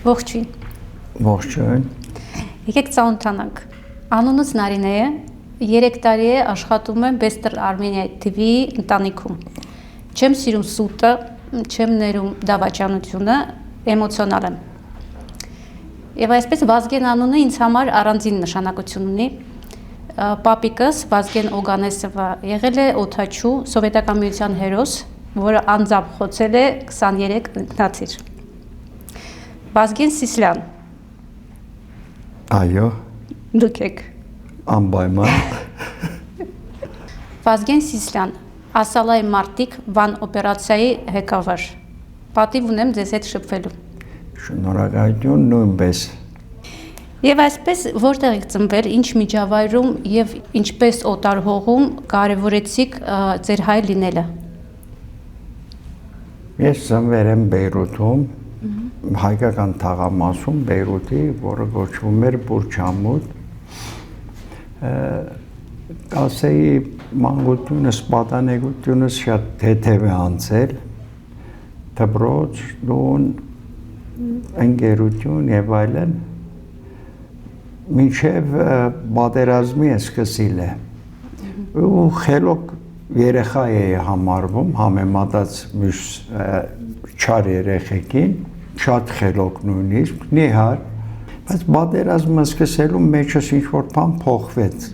Ողջույն։ Ողջույն։ Եկեք ծանոթանանք։ Անունս Նարինե է, 3 տարի է աշխատում եմ Bester Armenia TV-ի ընտանիքում։ Չեմ սիրում սուտը, չեմ ներում դավաճանությունը, էմոցիոնալ եմ։ Եվ այսպես Վազգեն անունը ինձ համար առանձին նշանակություն ունի։ Պապիկս Վազգեն Օգանեսովը եղել է օդաչու, սովետական միության հերոս, որը անձամբ խոցել է 23 ինքնաթիռ։ Վազգեն Սիսլյան։ Այո։ Դուք եք։ Անպայման։ Վազգեն Սիսլյան, Ասալայի մարտիկ Վան օպերացիայի ղեկավար։ Պատիվ ունեմ ձեզ հետ շփվելու։ Շնորհակալություն նույնպես։ Եվ այսպես որտեղ եք ծնվել, ինչ միջավայրում եւ ինչպես օտար հողում կարևորեցիք ձեր հայ լինելը։ Ես ծնվել եմ Բեյրութում, հայկական թաղամասում Բեյրութի, որը կոչվում էր Բուրջամուտ։ Կասեի մանկությունս, պատանեկությունս շատ թեթև է անցել, դպրոց, տուն, ընկերություն եւ այլն, մինչև պատերազմի սկսիլ է։ Ու խելոք երեխա է համարվում, համեմատած մյուս չար երեխեքին, շատ խելոք նույնիսկ, նիհար, բայց պատերազմը սկսելու մեջս ինչ-որ բան փոխվեց։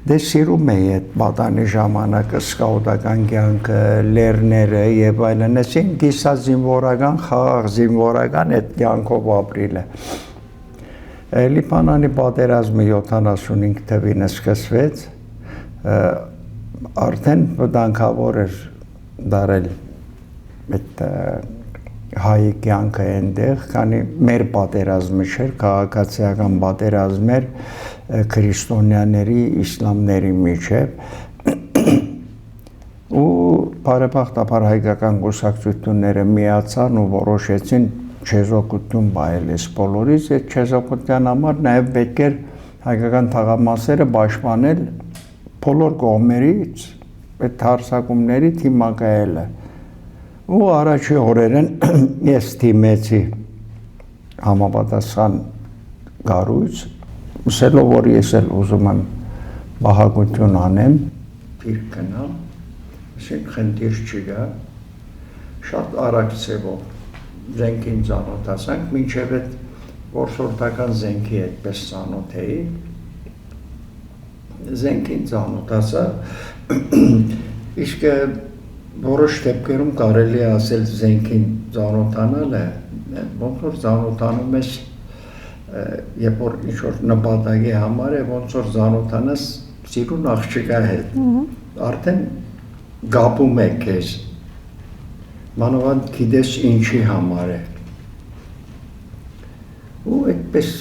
Դե սիրում էի այդ պատանի ժամանակը, սկաուտական կյանքը, լեռները եւ այլն, այսին դիսա զինվորական, խաղաղ զինվորական այդ կյանքով ապրիլ է։ Լիբանանի պատերազմը 75 թվականին սկսվեց, արդեն վտանգավոր էր դարել այդ հայ կյանքը այնտեղ, քանի մեր պատերազմը չէր, քաղաքացիական պատերազմ էր քրիստոնյաների, իսլամների միջև, ու բարեբախտաբար հայկական կուսակցությունները միացան ու որոշեցին չեզոքություն բայել այս բոլորից, այդ չեզոքության համար նաև պետք էր հայկական թաղամասերը պաշտպանել բոլոր կողմերից այդ հարձակումների դիմակայելը։ Ու առաջի օրերին ես դիմեցի համապատասխան կառույց, ասելով որ ես էլ ուզում եմ բահագություն անեմ, դիրք գնամ, ասենք խնդիր չկա, շատ արագ ծևով զենքին ծանոթացանք, մինչև այդ որսորդական զենքի այդպես ծանոթ էի, զենքին ծանոթացա, իսկ որոշ դեպքերում կարելի է ասել զենքին ծանոթանալը, ոնց որ ծանոթանում ես, երբ որ ինչ-որ նպատակի համար է, ոնց որ ծանոթանաս սիրուն աղջկա հետ, արդեն գապում է քեզ, մանավանդ գիտես ինչի համար է։ Ու այդպես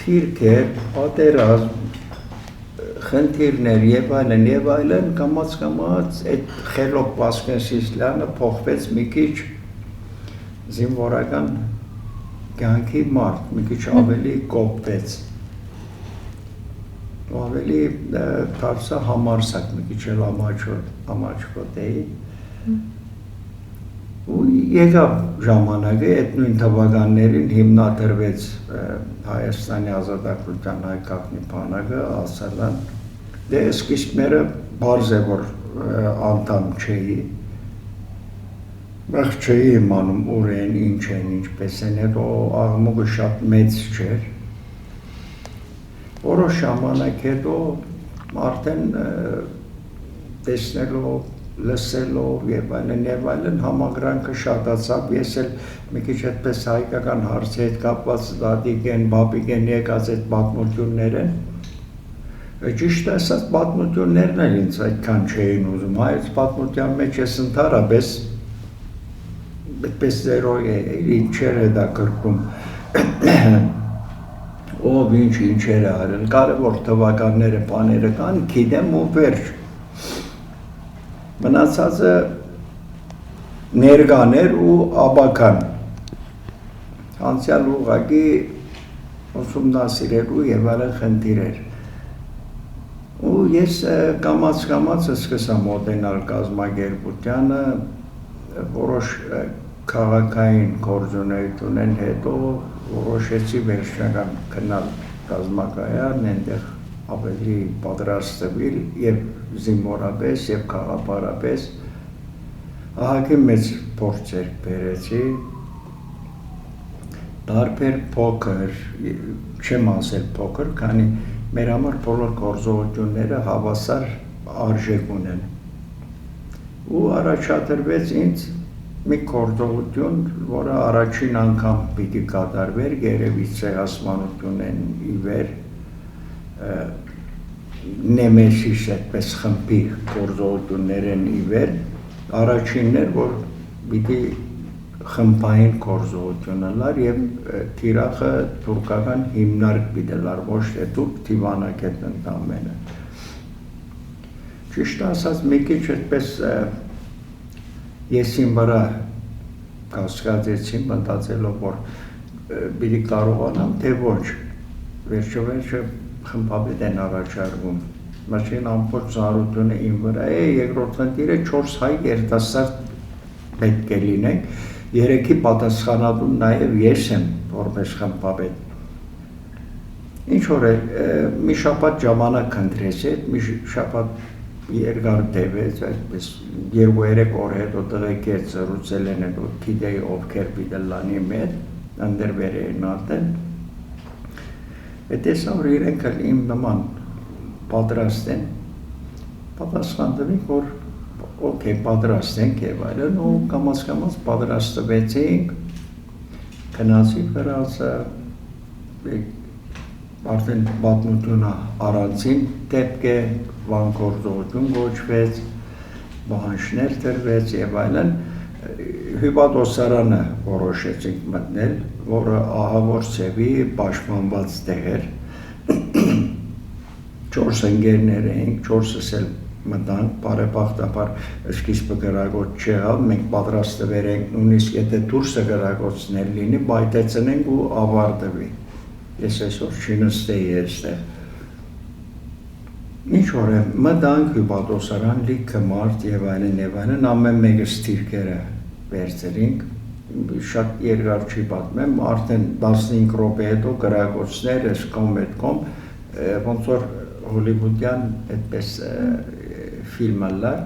թիրք է, պատերազմ, խնդիրներ եւ այլն, կամաց այդ խելոք Վազգեն Սիսլյանը փոխվեց մի քիչ զինվորական կյանքի մարդ, մի քիչ ավելի կոպվեց։ Ու ավելի դարձա համարսակ, մի քիչ էլ ամաչկոտ էի։ Ու եկավ ժամանակը, այդ նույն թվականներին հիմնադրվեց Հայաստանի ազատագրության հայ գաղտնի բանակը, Ասալան։ Դե սկիզբները բարձ է, որ անդամ չէի, բայց չէի իմանում ուր են, ինչ են, ինչպես են, հետո աղմուկը շատ մեծ չէր։ Որոշ ժամանակ հետո արդեն տեսնելով, լսելով եւ այլն համակրանքը շատացավ, ես էլ մի քիչ այդպես հայկական հարցի հետ կապված դատիկ են, բաբիկ են եկած այդ պատմություններ են, ճիշտ ասած պատմություններն էլ ինձ այդքան չէին ուզում, հայց պատմության մեջ ես ընդհանրապես այդպես զերոյ է, ինչեր է դա կրկում, ով ինչեր է արել, կարևոր թվականները, բաները կան, գիտեմ ու վերջ։ Մնացածը ներգաներ ու աբական, անցյալ ուղղակի ուսումնասիրելու եւ այլն խնդիրեր։ Ու ես կամաց սկսա մոտենալ կազմակերպությանը, որոշ քաղաքային գործունեությունեն հետո որոշեցի վերջնական գնալ կազմակայան, այնտեղ ավելի պատրաստվել եւ զինվորապես եւ խաղապարապես ահագին մեծ փորձեր բերեցի, տարբեր փոքր, չեմ ասել փոքր, քանի մեր համար բոլոր գործողությունները հավասար արժեք ունեն։ Ու առաջադրվեց ինձ մի գործողություն, որը առաջին անգամ պիտի կատարվեր Գերեվի ցեղասպանությունն ի վեր Նեմեսիս այդպես խմբի գործողություններն ի վեր առաջինն էր, որ պիտի խմբային գործողություն լար եւ թիրախը թուրքական հիմնարկ պիտի լար, ոչ թե թուրք դիվանագետ ընդամենը։ Ճիշտ ասած, մի քիչ այդպես եսին վրա կասկածեցի, մտածելով, որ պիտի կարողանամ, թե ոչ, վերջը խմբապետ են առաջարկում, մաշին ամբողջ ծառայությունը իմ վրա է, երկրորդ խնդիրը 4 հայ երիտասարդ պետք է լինենք, երեքի պատասխանատուն նաև ես եմ, որպես խմբապետ։ Ինչ որ է, մի շաբաթ ժամանակ ընտրեց, մի շաբաթ երկար տևեց, այդպես 2-3 օր հետո տղեկեր զրուցել են, որ գիտեի ովքեր պիտի լանի մեծ, ընդրվեր էին ատեն։ Տեսա, որ իրենք իմ նման պատրաստ են, պատասխան տվին, որ օքեյ, պատրաստ ենք եւ այլն, ու կամաց պատրաստվեցինք, գնացի վրացը, արդեն պատմությունը առանցին դեպք է, վանքորձողություն գոչվեց, բանջներ տրվեց եւ այլն, հյուպատոսարանը որոշեցինք մտնել, որը ահավոր ծևի պաշտպանված տեղ էր, 4 ընկերներ էինք, 4-ս էլ մտանք, բարեբախտաբար սկիզբը գրագոց չեղավ, մենք պատրաստվեր ենք, նույնիսկ եթե դուրսը գրագոցներ լինի, բայտեցնենք ու ավարտվի։ Ես այսօր չնստեի այստեղ։ Ինչ որ է, մտանք հյուպատոսարան, լիքը մարդ եւ այլն, ամեն մեկը ստիրկերը վերցրինք, շատ երկար չի պատմեմ, արդեն 15 րոպե հետո գրագոցներ, այս կողմ այդ կողմ, ոնց որ հոլիվուդյան այդպես ֆիլմը լար,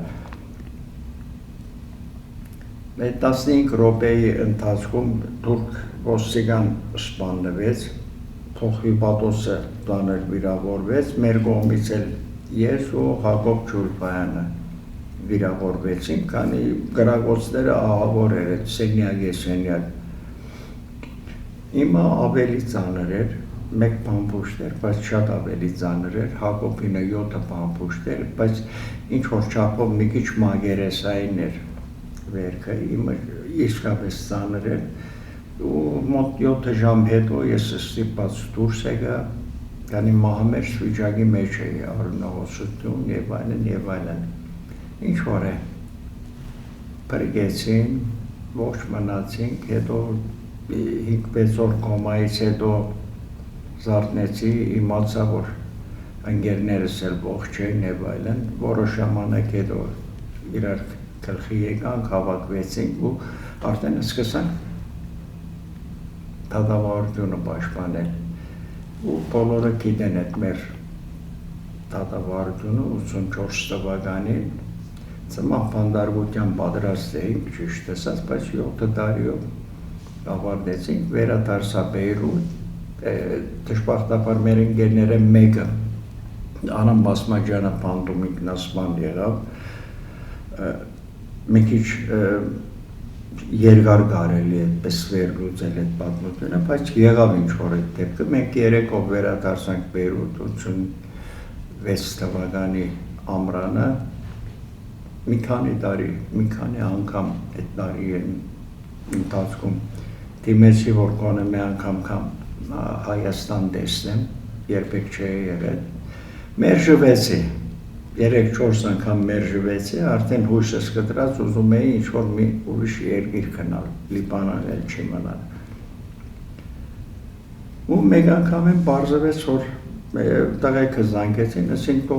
15 րոպեի ընթացքում թուրք ոստիկան սպանվեց, թող հյուպատոսը տաներ վիրավորվեց, մեր կողմից էլ ես ու Հակոբ Ջուլպայանը վիրավորվեցինք, քանի գրագոցները ահավոր էր, սենյակ։ Իմը ավելի ծանր էր, 1 փամփուշտ էր, բայց շատ ավելի ծանր էր, Հակոբինը 7 փամփուշտ էր, բայց ինչ որ չափով մի քիչ մագերեսային էր վերքը, իմը իսկապես ծանր էր, ու մոտ 7 ժամ հետո ես ստիպված դուրս եկա, քանի մահամերձ վիճակի մեջ էի, արյունահոսություն եւ այլն։ Ինչ որ է, փրկեցին, ողջ մնացինք, հետո 5-6 օր կոմայից հետո զարթնեցի, իմացա, որ ընկերներս էլ ողջ էին եւ այլն, որոշ ժամանակ հետո իրար գլխի եկանք, հավաքվեցինք ու արդեն սկսանք դատավարությունը պաշտպանել ու բոլորը գիտեն այդ մեր դատավարությունը 84 թվականին ծմահ բանդարգության պատրաստ էինք, ճիշտ ասած, բայց 7 տարիով ավարտեցինք, վերադարձա Բեյրութ, դժբախտաբար մեր ընկերները մեկը Անամ Բասմաջյանը բանդում ինքնասպան եղավ, մի քիչ երկար կարելի է այդպես վերլուծել այդ պատմությունը, բայց եղավ ինչ-որ այդ դեպքը, մենք 3 ով վերադարձանք Բեյրութ 86 թվականի ամռանը, մի քանի անգամ այդ տարի ընթացքում դիմեցի, որ գոնե մի անգամ Հայաստան տեսնեմ, երբեք չէի եղել, մերժվեցի, 3-4 անգամ մերժվեցի, արդեն հույսս կտրած ուզում էի ինչ-որ մի ուրիշ երկիր գնալ, Լիբանան էլ չի մնալ։ Ու մեկ անգամ եմ պարզվեց, որ տղեկը զանգեցին, ասին քո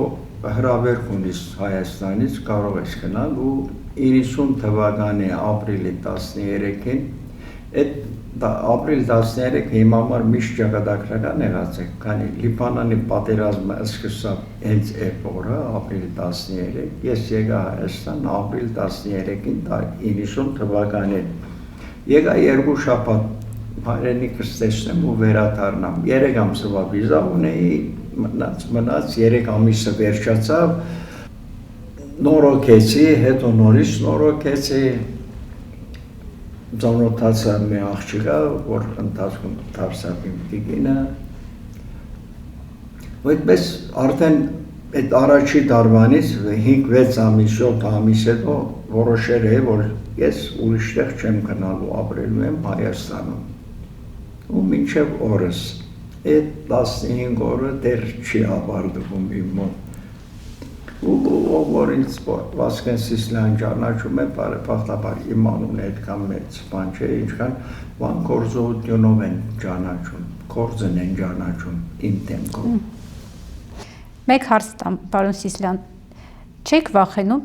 հրավերք ունիս Հայաստանից, կարող ես գնալ ու 90 թվականի ապրիլի 13-ին այդ ապրիլ 13 հիմա համար միշտ ճակատագրական եղած է, քանի Լիբանանի պատերազմը սկսավ հենց այդ օրը, ապրիլ 13, ես եկա Հայաստան ապրիլ 13-ին 90 թվականին։ Եկա 2 շաբաթ հայրենիքս տեսնեմ ու վերադառնամ։ 3 ամսվա վիզա ունեի, մնաց 3 ամիսը վերջացավ, նորոգեցի, հետո նորից նորոգեցի, ծանոթացա մի աղջիկա, որ ընթացքում դարձավ իմ տիկինը։ Այդպես արդեն այդ առաջի տարվանից 5-6 ամիս, 7 ամիս հետո որոշել էի, որ ես ուրիշտեղ չեմ գնալու, ապրելու եմ Հայաստանում։ Ու մինչև օրս այդ 15 օրը դեռ չի ավարտվում իմ մոտ։ Ու որ ինձ Վասկեն Սիսլյան ճանաչում է, բարեբախտաբար իմ անունը այդքան մեծ բան չէ, ինչքան բան գործողությունով են ճանաչում, գործն են ճանաչում իմ դեմքով։ Մեկ հարց տամ, պարոն Սիսլյան, չեք վախենում,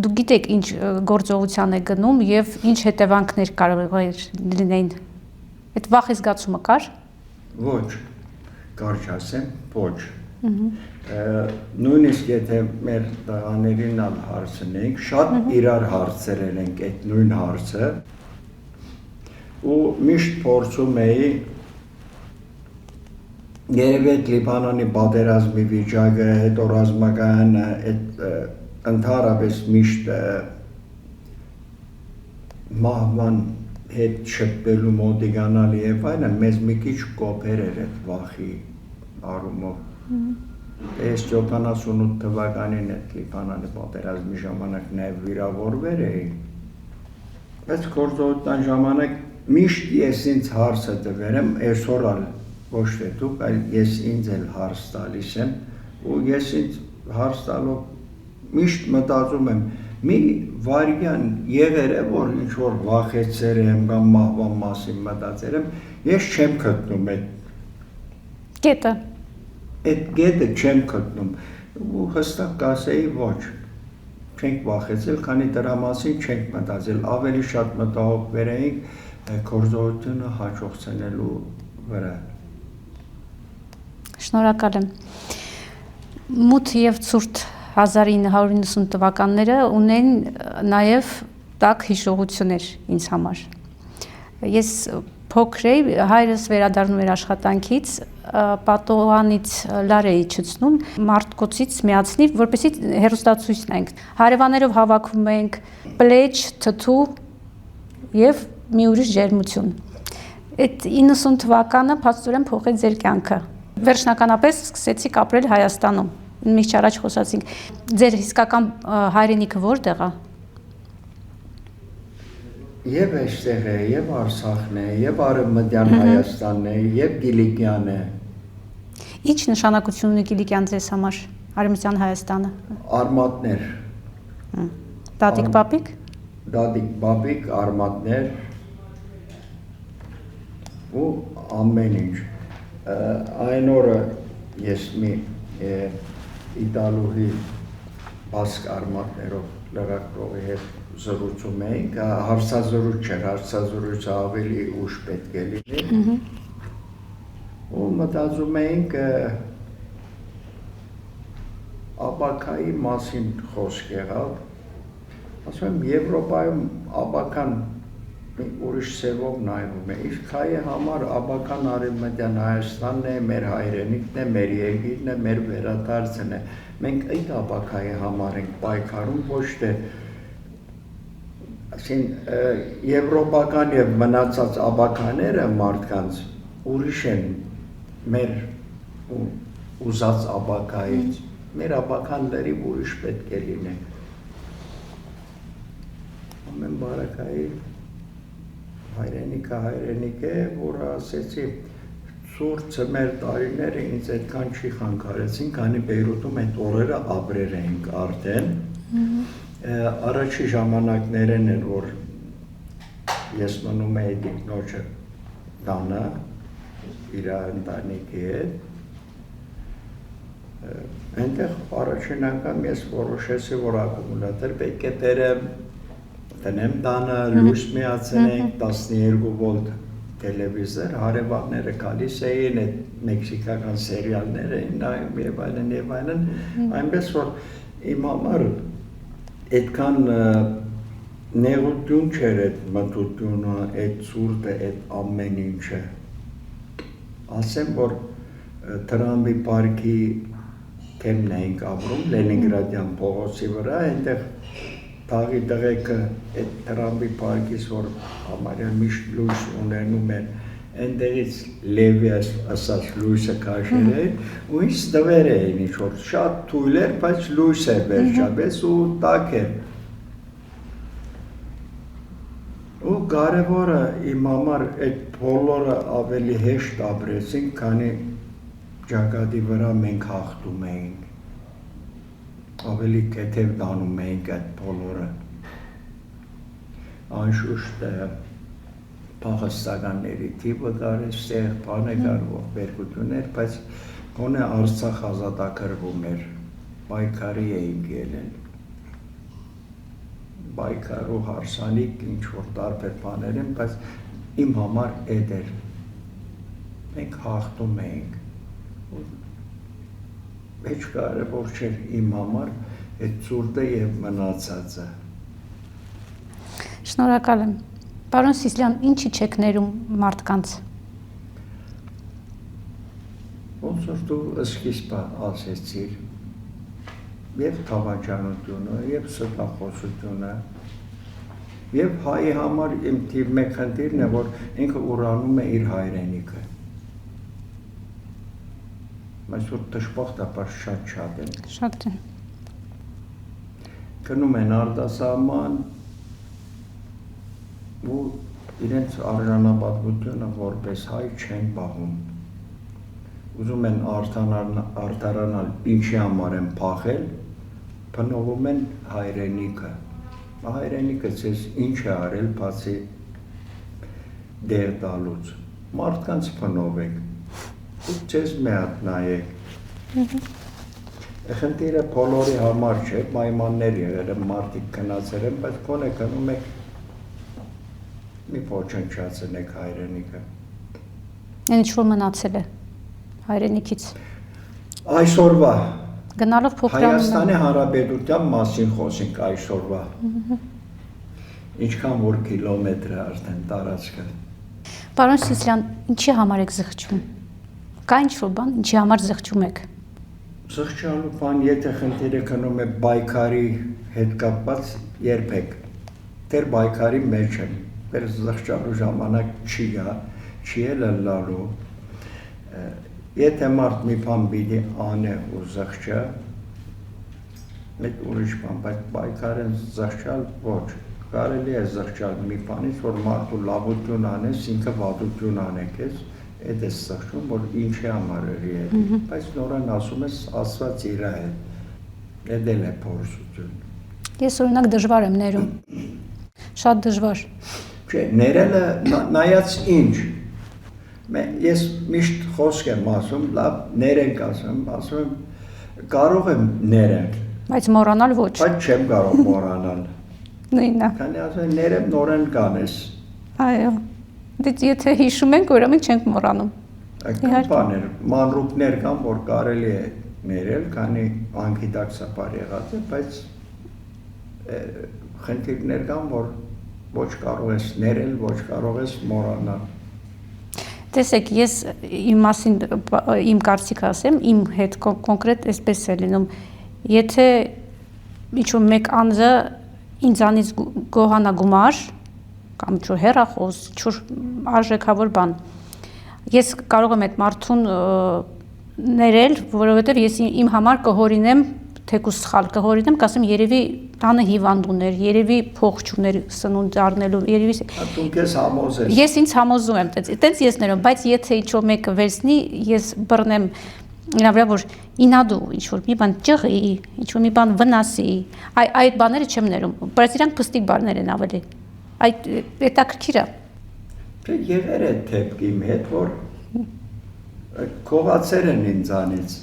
դուք գիտեք ինչ գործողության է գնում եւ ինչ հետևանքներ կարող է լինեն։ Այդ վախի զգացումը կար։ Ոչ, կարճ ասեմ, ոչ։ Նույնիսկ եթե մեր տղաներին հարցնենք, շատ իրար հարցրել ենք այդ նույն հարցը ու միշտ փորձում էի երևի այդ Լիբանանի պատերազմի վիճակը, հետո ռազմակայանը, այդ ընդհանրապես միշտ մահվան հետ շփվելու մոտիկանալ եւ այլն մեզ մի քիչ կոփեր էր այդ վախի առումով։ Ես 78 թվականին այդ Լիբանանի պատերազմի ժամանակ նաև վիրավորվել էի, բայց գործողության ժամանակ միշտ ես ինձ հարցը տվել եմ, այսօր ոչ թե դուք, այլ ես ինձ էլ հարց տալիս եմ, ու ես ինձ հարց տալով միշտ մտածում եմ, մի վարյան եղել է, որ ինչ-որ վախեցել եմ կամ մահվան մասին մտածել եմ, ես չեմ գտնում այդ կետը։ Այդ գետը չեմ գտնում ու հստակ կասեի ոչ, չենք վախեցել, քանի դրա մասին չենք մտածել, ավելի շատ մտահոգվել էինք գործողությունը հաջողցնելու վրա։ Շնորհակալ եմ։ Մութ եւ ցուրտ 1990 թվականները ունեն նաև տաք հիշողություններ ինձ համար։ Ես փոքր էի, հայրս վերադառնում էր աշխատանքից, պատոհանից լար էի չցնում, մարդկոցից միացնի, որպեսզի հեռուստացույց նայենք։ Հարևաններով հավաքում ենք պլեջ, թթու եւ մի ուրիշ ջերմություն։ Այդ 90 թվականը փաստորեն փոխեց ձեր կյանքը։ Վերջնականապես սկսեցիք ապրել Հայաստանում։ Միշտ առաջ խոսացինք, ձեր իսկական հայրենիքը որտեղ է։ Եվ այստեղ է, եւ Արցախն է, եւ Արևմտյան Հայաստանն է, եւ Կիլիկիան է։ Ինչ նշանակություն ունի Կիլիկիան ձեզ համար, Արևմտյան Հայաստանը։ Արմատներ։ Տատիկ պապիկ։ Տատիկ պապիկ, արմատներ ու ամեն ինչ։ Այն օրը ես մի իտալուհի բասկ արմատներով լրագրողի հետ զրուցում էինք, հարցազրույց չէր, հարցազրույցը ավելի ուշ պետք է լինի։ Ու մտածում էինք աբակայի մասին խոսք եղավ։ Ասում եմ, Եվրոպայում աբական ուրիշ սևով նայվում է, իսկ հայի համար աբական Արևմտյան Հայաստանն է, մեր հայրենիքն է, մեր երկիրն է, մեր վերադարձն է։ Մենք այդ աբակայի համար ենք պայքարում, ոչ թե ասին եվրոպական եւ մնացած աբակաները մարդկանց ուրիշ են մեր ուզած աբակայից, մեր աբական լրիվ ուրիշ պետք է լինի։ Ամեն բարակայի հայրենիքը հայրենիք է, որ ասեցի ցուրտ ծմեր տարիները ինձ այդքան չի խանգարեցին, քանի Բեյրութում այդ օրերը ապրել էինք արդեն։ Առաջի ժամանակներն են, որ ես մնում էի տիկնոջը տանը իր ընտանիքի հետ Այնտեղ առաջին անգամ ես որոշեցի, որ ակումուլատոր պետք է բերեմ, տնեմ տանը, լույս միացնենք 12 վոլտ տելևիզոր, հարևանները գալիս էին, այդ մեքսիկական սերիալներ էին նայում եւ այլն, այնպես որ իմ համար այդքան նեղություն չէր այդ մտությունը, այդ ցուրտը, այդ ամեն ինչը։ Ասեմ, որ Տրամպի պարկի թեմն էինք ապրում Լենինգրադյան փողոցի վրա, այնտեղ Թաղի դղեկը այդ Տրամպի պարկից, որ համարյա միշտ լույս ունենում են, այնտեղից Լևի ասած լույսը քաշել էին, ու ինձ տվեր էին ինչ-որ շատ թույլ էր, բայց լույս էր վերջապես ու տաք էր։ Ու կարևորը իմ համար այդ բոլորը ավելի հեշտ ապրեցին, քանի ճակատի վրա մենք հաղթում էինք, ավելի կեթև դանում էինք այդ բոլորը, անշուշտ փախստականների թիվը կար էստեղ, բանը կար, ողբերգություններ, բայց գոնե Արցախ ազատագրվում էր, պայքարի էինք ելել, պայքար ու հարսանիք, ինչ-որ տարբեր բաներ են, բայց իմ համար էդ էր, մենք հաղթում էինք, Մեջ կարևոր չէր իմ համար այդ ցուրտը եւ մնացածը։ Շնորհակալ եմ։ Պարոն Սիսլյան, ինչի չեք ներում մարդկանց։ Ոնց որ դու սկիզբը ասեցիր, եւ թավաճանությունը, եւ սրտախոսությունը, եւ հայի համար իմ թիվ մեկ խնդիրն է, որ ինքը ուրանում է իր հայրենիքը։ Բայց որ դժբախտաբար շատ են։ Շատ են։ Գնում են արտասահման ու իրենց արժանապատվությունը որպես հայ չեն պահում։ Ուզում են արտարանալ, ինչի համար են փախել, փնովում են հայրենիքը։ Հայրենիքը ցես ինչ է արել, բացի դեր տալուց։ Մարդկանց փնովեք։ Ու չես մի հատ նայեք։ Խնդիրը բոլորի համար չէ, պայմաններ եղել են, մարդիկ քնացել են, բայց գոնե գնում եք մի ոչնչացնեք հայրենիքը։ Այն ինչ որ մնացել է հայրենիքից։ Այսօրվա գնալով փոքրանում Հայաստանի Հանրապետության մասին խոսենք այսօրվա։ Ինչքան որ կիլոմետր է արդեն տարածքը։ Պարոն Սիսլյան, ինչի համար եք զղջում։ Կա ինչ-որ բան, ինչի համար զղջում եք։ Զղջալու բան, եթե խնդիրը գնում է բայկարի հետ կապված, երբեք։ Դեռ բայկարի մեջ եմ, դեռ զղջալու ժամանակ չի գա, չի լալու։ Եթե մարդ մի բան պիտի անե ու զղջա, մեկ ուրիշ բան, բայց բայկարեն զղջալ ոչ։ Կարելի է զղջալ մի բանից, որ մարդու լավություն անես, ինքը վատություն անեք, Այդ ես զղջում, որ ինչի համար է, բայց նորան ասում ես ասված իրա հետ, այդ էլ է փորձություն։ Ես օրինակ դժվար եմ ներում, շատ դժվար։ Չէ, ներելը նայած ինչ, ես միշտ խոսք եմ ասում, լավ ներենք ասում եմ, կարող եմ ներենք։ Բայց մոռանալ ոչ։ Բայց չեմ կարող մոռանալ։ Նույնն է։ Քանի ասում ներեմ նորեն կանես։ Այո։ Դե եթե հիշում ենք, ուրեմն չենք մոռանում։ Այդքան բաներ, մանրուքներ կան, որ կարելի է ներել, քանի անգիտակցաբար եղած է, բայց խնդիրներ կան, որ ոչ կարող ես ներել, ոչ կարող ես մոռանալ։ Տեսեք, ես իմ մասին իմ կարծիքը ասեմ, իմ հետ կոնկրետ այսպես է լինում։ Եթե ինչ-որ մեկ անձը ինձանից գոհանա գումար, կամ ինչ-որ հեռախոս, ինչ-որ արժեքավոր բան, ես կարող եմ այդ մարդուն ներել, որովհետև ես իմ համար կհորինեմ, թեկուզ սխալ կհորինեմ, կասեմ երևի տանը հիվանդ ուներ, երևի փող չուներ սնունդ առնելու, երևի Դու քեզ համոզես։ Ես ինձ համոզում եմ, տենց ես ներում, բայց եթե ինչ-որ մեկը վերցնի, ես բռնեմ նրա վրա, որ ինադու ինչ-որ մի բան ճղի, ինչ-որ մի բան վնասի, այդ բաները չեմ ներում, բայց իրանք փստիկ բաներ են ավելի։ Այդ հետաքրքիր է։ Չէ, եղեր է դեպք իմ հետ, որ քողացել են ինձանից։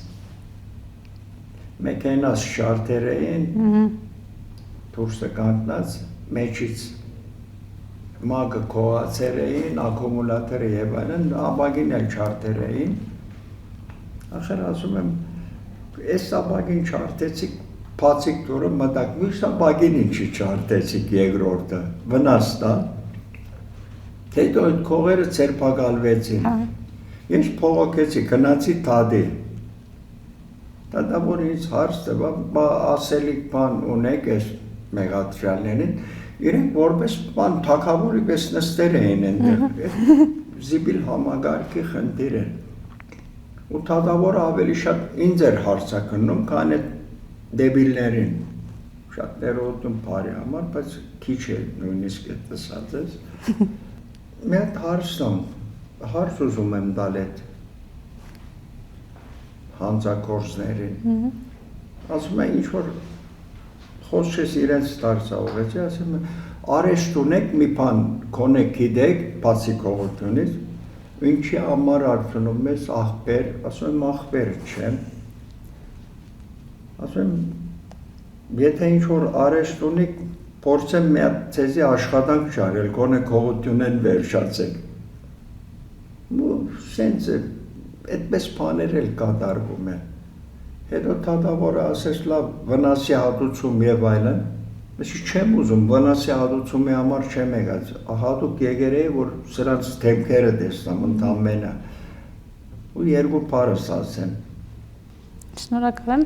մեքենաս շարթեր էին, դուրսը կանգնած, մեջից մագը քողացեր էին, ակումուլատորը եւ այլն, ապագին էլ շարթեր էին։ Ախր ասում եմ, այս ապագին շարթեցիք, բացիկ դուրը մտակ, մյուս ապագին ինչի շարթեցիք երկրորդը, վնաս տա։ Հետո այդ քողերը ցերպակալվեցին։ Ես փողոքեցի, գնացի Թադի։ Դա որ ինձ հարց տվա, ասելիք բան ունեք այս մեղադրյալներին, իրենք որպես բան թագավորի պես նստեր էին այնտեղ, զիբիլ համագարկի խնդիր էր։ Ու թագավորը ավելի շատ ինձ էր հարցակնում, քան այդ դեբիլներին։ Շատ ներողություն բարի համար, բայց քիչ է նույնիսկ այդ ասած ես։ Մի հատ հարց ուզում եմ տալ այդ հանցագործներին, ասում եմ ինչ-որ խոսք ես իրենց դարձավողեցի, ասում եմ արեշտ ունեք մի բան կոնե գիտեք, բացի կողությունից, ինչի համար արդյոնում ես աղբեր, ասում եմ աղբեր չեմ, ասում եմ եթե ինչ-որ արեշտ ունեք, փորձեմ մի հատ ցեզի աշխատանք ճարել, կոնե կողությունեն վերջացեք, ու սենց է, այդպես բաներ էլ կատարվում են, հետո թագավորը ասես լավ վնասի հատուցում եւ այլն, Ես չեմ ուզում վնասի հատուցումի համար չեմ եկած, հատուկ եկել էի, որ սրանց դեմքերը տեսնեմ ընդամենը ու երկու բառը ասեմ։ Շնորհակալ եմ։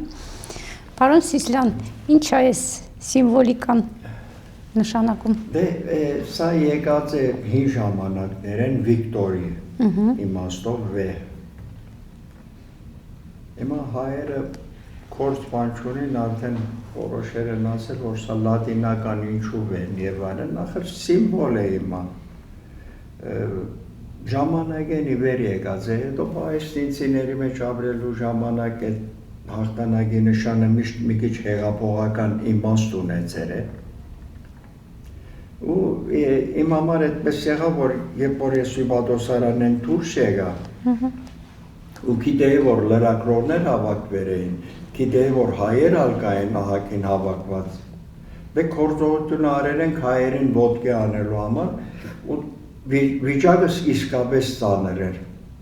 Պարոն Սիսլյան, ինչ է այս սիմվոլիկան նշանակում։ Դե սա եկած է հին ժամանակներ են Վիկտորի իմաստով վեհ։ Հիմա հայերը կորց բանչունին արդեն որոշեր են ասել, որ սա լատինական ինչուվ են եւ այլն, ախր սիմվոլ է հիմա։ Ժամանակեն ի վեր եկած է, հետո պաղեստինցիների մեջ ապրելու ժամանակ այդ հաղթանակի նշանը միշտ մի քիչ հեղափոխական իմաստ ունեցել է։ Ու իմ համար այդպես եղավ, որ երբ որ ես Իբադոսարանեն դուրս եկա, ու գիտեի, որ լրագրողներ հավաքվել էին, գիտեի, որ հայեր ալկային ահագին հավաքված, մեկ գործողություն արել ենք հայերին ոտքի անելու համար, ու վիճակս իսկապես ծանր էր,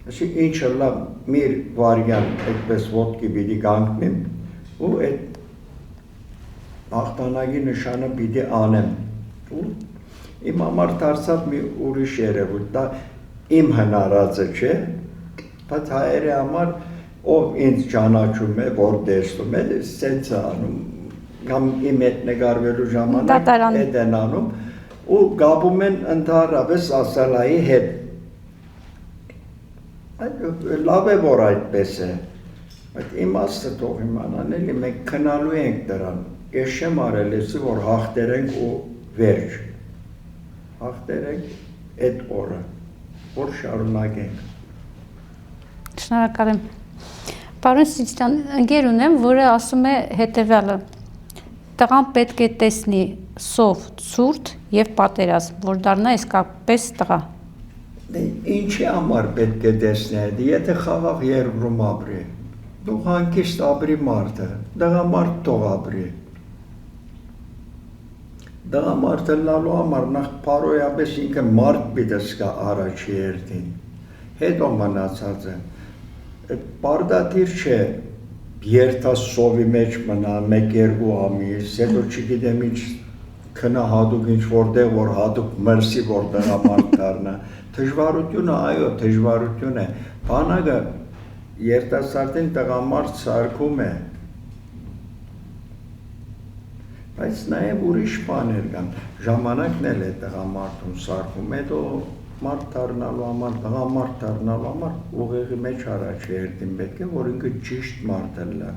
ասի ինչը լավ մի վարյան այդպես ոտքի պիտի կանգնեմ, ու այդ հաղթանակի նշանը պիտի անեմ, ու իմ համար դարձավ մի ուրիշ երևույթ, դա իմ հնարածը չէ, բայց հայերի համար ով ինձ ճանաչում է, որ տեսնում է, սենց է անում, կամ իմ հետ նկարվելու ժամանակ հետ են անում, ու գաբում են ընդհանրապես ասալայի հետ։ Լավ է, որ այդպես է, բայց իմաստը թող իմանան, էլի մենք քնալու ենք դրան, ես չեմ արել էսի, որ հաղթերենք ու վերջ, հաղթերենք այդ օրը, որ շարունակենք։ Շնորհակալ եմ։ Պարոն Սիսլյան, ընկեր ունեմ, որը ասում է հետևյալը. տղան պետք է տեսնի սով, ցուրտ եւ պատերազմ, որ դառնա իսկապես տղա։ Ինչի համար պետք է տեսնի այդ, եթե խաղաղ երկրում ապրի, դու հանգիստ ապրի մարդը, տղամարդ թող ապրի։ Տղամարդը լալու համար նախ փարոյապես ինքը մարդ պիտի սկա առաջի երթին, հետո մնացածը։ Պարդատիր չէ, երթաս սովի մեջ մնա, մեկ-երկու ամիս, հետո չգիտեմ ինչ քնա հատուկ ինչ որտեղ, որ հատուկ մրսի, որ տղամարդ դառնա։ Դժվարությունը, այո, դժվարություն է, բանակը երիտասարդին տղամարդ սարքում է, բայց նաև ուրիշ բաներ կան, ժամանակն էլ է տղամարդուն սարքում, հետո մարդ դառնալու համար, տղամարդ դառնալու համար ուղեղի մեջ առաջի երթին պետք է, որ ինքը ճիշտ մարդ լա։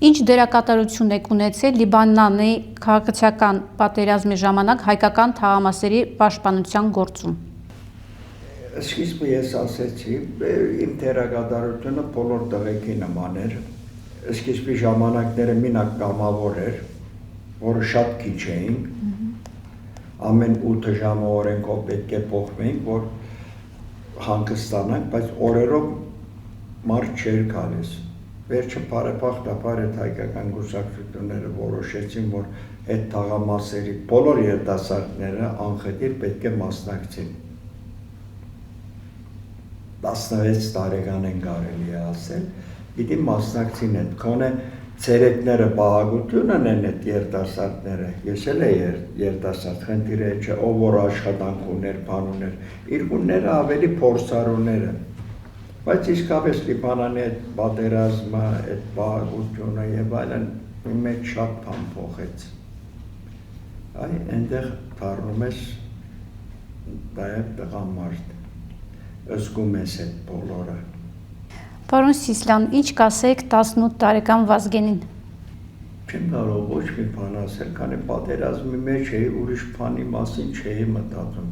Ինչ դերակատարություն եք ունեցել Լիբանանի քաղաքացիական պատերազմի ժամանակ հայկական թաղամասերի պաշտպանության գործում։ Սկիզբը ես ասեցի, իմ դերակատարությունը բոլոր տղեկի նման էր, սկիզբի ժամանակները մինակ կամավոր էր, որը շատ քիչ էինք, ամեն 8 ժամը օրենքով պետք է փոխվենք, որ հանգստանանք, բայց օրերով մարդ չէր գալիս։ վերջը բարեբախտաբար այդ հայկական կուսակցությունները որոշեցին, որ այդ թաղամասերի բոլոր երիտասարդները անխտիր պետք է մասնակցին։ 16 տարեկան են կարելի է ասել, պիտի մասնակցին այդ քոնե ցերեկները բաղագություն ունեն այդ երիտասարդները, ես էլ երիտասարդ խնդիրը չէ, ով որ աշխատանք ուներ, բան ուներ, իրգունները ավելի փորձառուները, բայց իսկապես Լիբանանի այդ պատերազմը, այդ բաղագությունը եւ այլն մի մեջ շատ բան փոխեց։ Այ այնտեղ դառնում ես դայակ տղամարդ, զգում ես այդ բոլորը։ Պարոն Սիսլյան, ինչ կասեք 18 տարեկան Վազգենին։ Չեմ կարող ոչ մի բան ասել, քանի պատերազմի մեջ էի, ուրիշ բանի մասին չէի մտածում։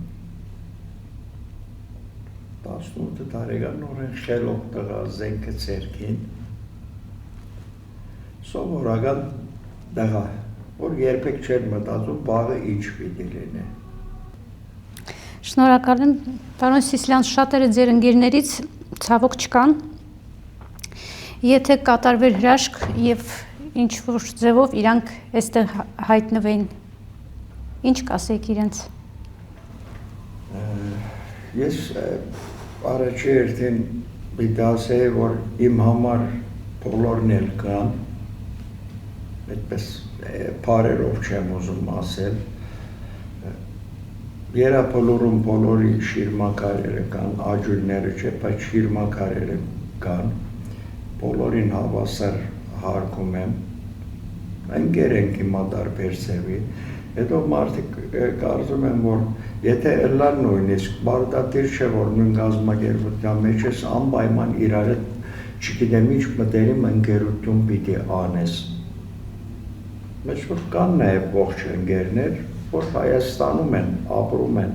18 տարեկան նորեն խելոք տղա, զենքը ձեռքին, սովորական տղա, որ երբեք չէր մտածում վաղը ինչ պիտի լինի։ Շնորհակալ եմ, պարոն Սիսլյան, շատերը ձեր ընկերներից ցավոք չկան։ Եթե կատարվեր հրաշք եւ ինչ-որ ձևով իրանք այստեղ հայտնվեին, ինչ կասեք իրենց։ Ես առաջի երթին պիտի ասեի, որ իմ համար բոլորն էլ կան, այդպես բարերով չեմ ուզում ասել, երապոլորում բոլորի շիրմակարերը կան, աջույները չէ, բայց շիրմակարերը կան, բոլորին հավասար հարգում եմ, ընկեր ենք հիմա տարբեր ձևի, հետո մարդիկ կարծում են, որ եթե ըլլան նույնիսկ բարդատիր չէ, որ նույն գազམ་ակերպության մեջ ես անպայման իրար հետ չգիտեմ ինչ մտերիմ ընկերություն պիտի անես։ Մեծ որ կան նաև ողջ ընկերներ, որ Հայաստանում են, ապրում են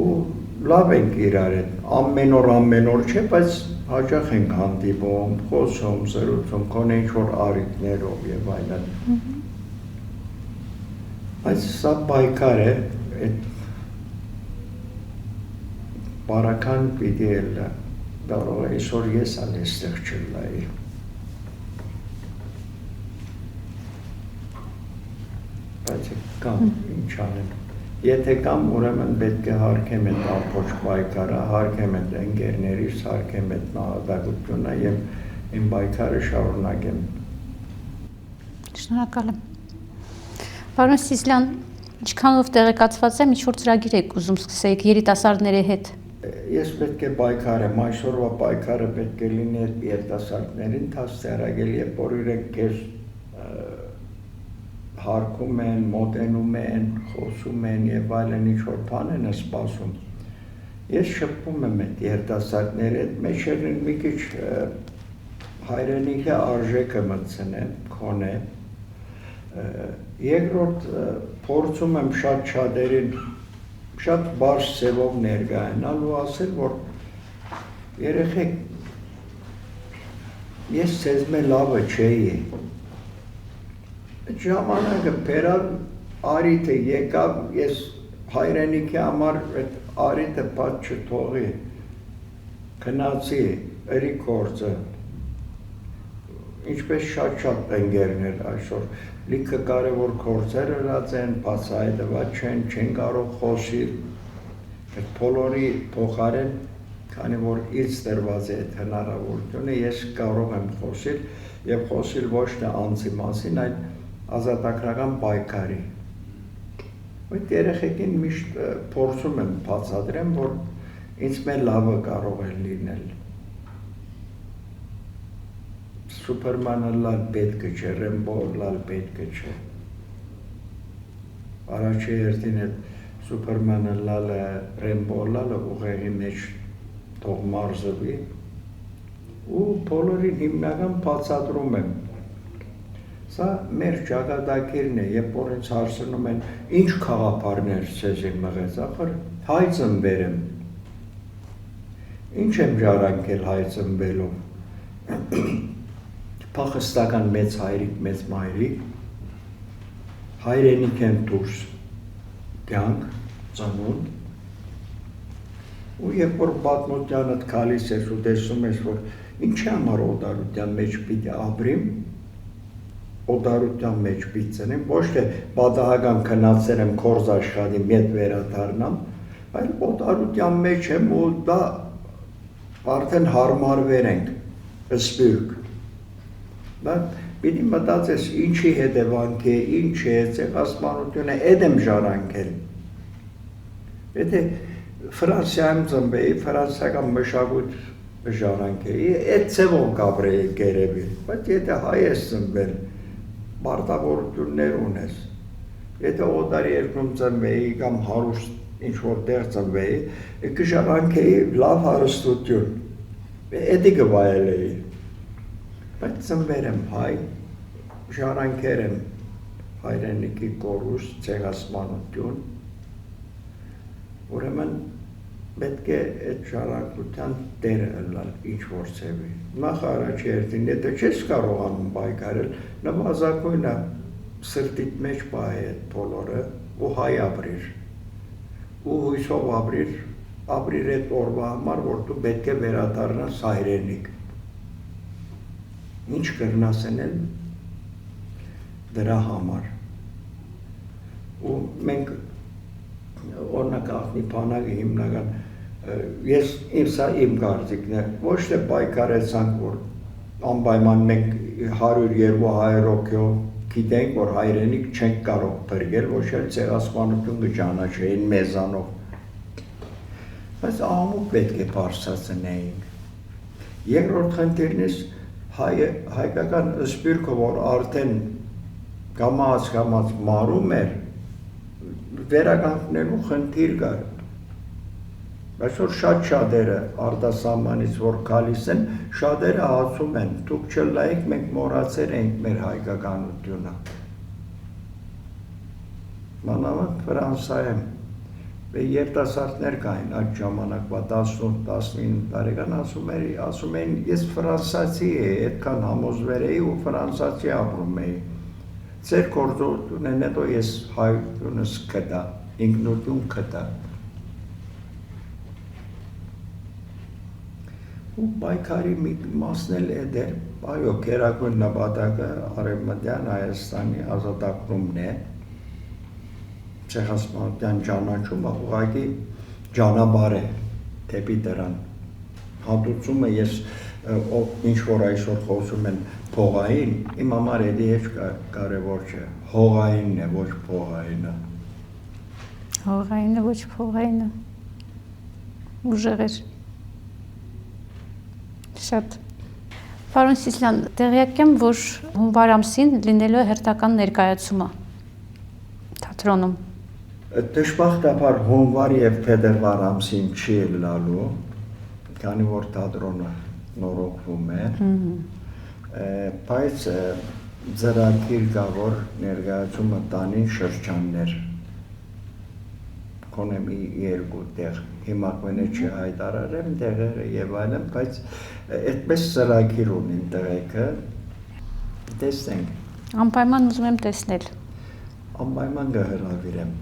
ու լավ ենք իրար հետ, ամեն օր չէ, բայց հաճախ ենք հանդիպում, խոսում, զրուցում, կոնե ինչ-որ առիթներով եւ այլն։ Բայց սա պայքար է, այդ բարական պիտի էլ կարող է այսօր ես այստեղ չլայի։ Բայց կամ ինչ անեմ։ Եթե կամ ուրեմն պետք է հարգեմ այդ ամբողջ պայքարը, հարգեմ այդ ընկերներիս, հարգեմ այդ նահատակությունը եւ իմ պայքարը շարունակեմ։ Շնորհակալ եմ։ Պարոն Սիսլյան, ինչքանով տեղեկացված եմ, ինչ-որ ծրագիր եք ուզում սկսեք երիտասարդների հետ։ Ես պետք է պայքարեմ, այսօրվա պայքարը պետք է լինի այդ երիտասարդներին դաստիարակել, երբ որ իրենք քեզ հարգում են, մոտենում են, խոսում են եւ այլն ինչ-որ բան են սպասում։ Ես շփվում եմ այդ երիտասարդների հետ, մեջերին մի քիչ հայրենիքի արժեքը մտցնեմ, քոնե։ Երկրորդ փորձում եմ շատերին շատ բարձ ձևով ներկայանալ ու ասել, որ երեխեք, ես ձեզ մե լավը չէի։ Ժամանակը բերավ արիթը եկավ, ես հայրենիքի համար այդ արիթը պատ չթողի, քնացի, ըրի կործը, ինչպես շատ ընկերներ այսօր, լիքը կարևոր կործեր ըրած են, բացահայտված չեն կարող խոսիլ, այդ բոլորի փոխարեն, քանի որ ինձ տրված է այդ հնարավորությունը, ես կարող եմ խոսիլ եւ խոսիլ ոչ թե անձի մասին, այլ ազատագրական պայքարի։ Այդ երեխեքին միշտ փորձում եմ բացատրեմ, որ ինձ մեր լավը կարող է լինել։ Սուպերմանը լալ պետք չէ, Ռեմբո լալ պետք չէ։ Առաջի երթին այդ Սուպերմանը լալը, Ռեմբո լալը ուղեղի մեջ թող մարզվի ու բոլորին հիմնական բացատրում եմ։ Սա մեր ճակատագիրն է, երբ որ ինձ հարցնում են, ինչ խաղապարներ ցեզ եմ մղեց, ախր հայ ծնվել եմ։ Ինչ եմ ժառանգել հայ ծնվելով։ Փախստական մեծ հայրիկ, մեծ մայրիկ, հայրենիք են դուրս, կյանք, ծնունդ, ու երբ որ պատմությանդ գալիս ես ու տեսնում ես, որ Ինչի համար օտարության մեջ պիտի ապրիմ, օտարության մեջ պիտի ծնեմ, ոչ թե պատահական քնացել եմ կորզ աշխատի մետ վերադառնամ, այլ օտարության մեջ եմ ու դա արդեն հարմարվեր ենք, սպյուրք։ Բայց պիտի մտածես ինչի հետևանք է, ինչ է, ցեղասպանությունը էդ եմ ժառանգել։ Եթե Ֆրանսիայում ծնվեի, ֆրանսիական մշակույթ ժառանգեի, այդ ցևով կապրեի գերեւի, բայց եթե հայ ես ծնվել, պարտավորություններ ունես։ Եթե օտարի երկրում ծնվեի կամ հարուստ ինչ-որ տեղ ծնվեի, կժառանգեի լավ հարստություն, էդի կվայելեի։ Բայց ծնվել եմ հայ, ժառանգել եմ հայրենիքի կորուստ, ցեղասպանություն, ուրեմն պետք է այդ ժառանգության տերը ըլլալ ինչ-որ ցևի։ Նախ առաջերտին, եթե չես կարողանում պայքարել, նվազագույնը սրտիդ մեջ պահի այդ բոլորը ու հայ ապրիր, ու հույսով ապրիր այդ օրվա համար, որ դու պետք է վերադառնաս հայրենիք։ Ինչ կրնաս անել դրա համար։ Ու մենք օրինակ աղտնի բանակի հիմնական ես սա իմ կարծիքն է, ոչ թե պայքարեցանք, որ անպայման մենք 100-200 հոգով գիտենք, որ հայրենիք չենք կարող բրգել, ոչ էլ ցեղասպանություն կճանաչեին մեզանով։ Բայց աղմուկ պետք է բարձրացնեինք։ Երկրորդ խնդիրն է հայկական սպյուրքը, որ արդեն կամաց մարում էր, վերականգնելու խնդիր կար։ Այսօր շատերը արտասահմանից որ գալիս են, շատերը ասում են, դուք չլայեք, մենք մոռացել ենք մեր հայկականությունը։ Մանավանդ Ֆրանսիայում երիտասարդներ կային այդ ժամանակվա 18-19 տարեկան ասում էին, ես ֆրանսիացի էի, այդքան համոզվել էի ու ֆրանսիացի ապրում էի։ Ձեր գործողությունն հետո ես հայությունս կտա, ինքնություն կտա։ Ու պայքարի մի մասն էլ է դեր, այո, գերագույն նպատակը Արևմտյան Հայաստանի ազատագրումն է, ցեղասպանության ճանաչումը ուղղակի ճանապարհ է դեպի դրան։ Հատուցումը ես ինչ որ այսօր խոսում են փողային, իմ համար էլի կարևոր չէ, հողայինն է, ոչ փողայինը։ Հողայինը, ոչ փողայինը։ Ուժեղ էր։ Շատ։ Պարոն Սիսլյան, տեղյակ եմ, որ հունվար ամսին լինելու է հերթական ներկայացումը թատրոնում։ Դժբախտաբար հունվար եւ փետրվար ամսին չի ելնալու, քանի որ թատրոնը նորոգվում է, բայց ծրագիր կա, որ ներկայացումը տանի շրջաններ, կոնե մի երկու տեղ, հիմա կոնե չհայտարարեմ տեղերը եւ այլն, բայց այդպես ծրագիր ունին տեղեքը, տեսնենք։ Անպայման ուզում եմ տեսնել։ Անպայման կհրավիրեմ։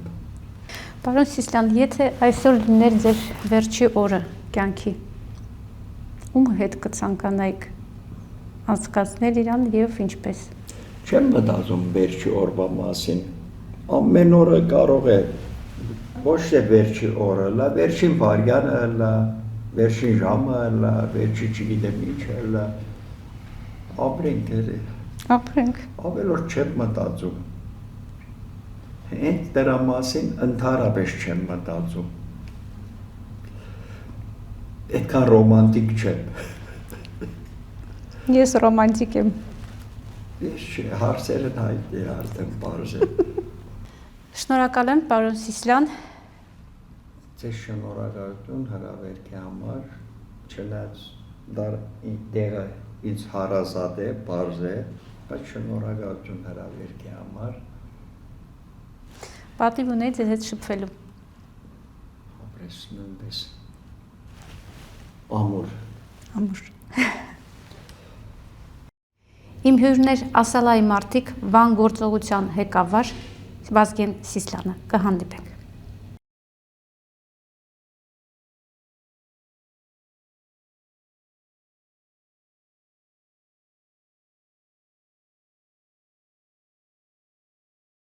Պարոն Սիսլյան, եթե այսօր լիներ ձեր վերջի օրը կյանքի, ում հետ կցանկանայիք անցկացնել իրան եւ ինչպես։ Չեմ մտածում վերջի օրվա մասին։ Ամեն օրը կարող է ոչ թե վերջի օրը, լա վերջին վայրկյանը, լա վերջին ժամը, լա վերջի չգիտեմ ինչ, լա ապրենք էլի։ Ապրենք։ Ավելորդ չեմ մտածում։ Այդ դրա մասին ընդհանրապես չեմ մտածում։ Այդքան ռոմանտիկ չեմ։ Ես ռոմանտիկ եմ։ Ես չէ, հարցերն հայտնի արդեն պարզ է։ Շնորհակալ եմ, պարոն Սիսլյան։ Ձեզ շնորհակալություն հրավերքի համար, չնայած դերը ինձ հարազատ է, պարզ է, բայց շնորհակալություն հրավերքի համար։ Պատիվ ունեի ձեզ հետ շփվելու։ Ապրես նույնպես։ Ամուր։ Ամուր։ Իմ հյուրներ ասալայի մարդիկ Վան գործողության ղեկավար Վազգեն Սիսլյանը, կհանդիպենք։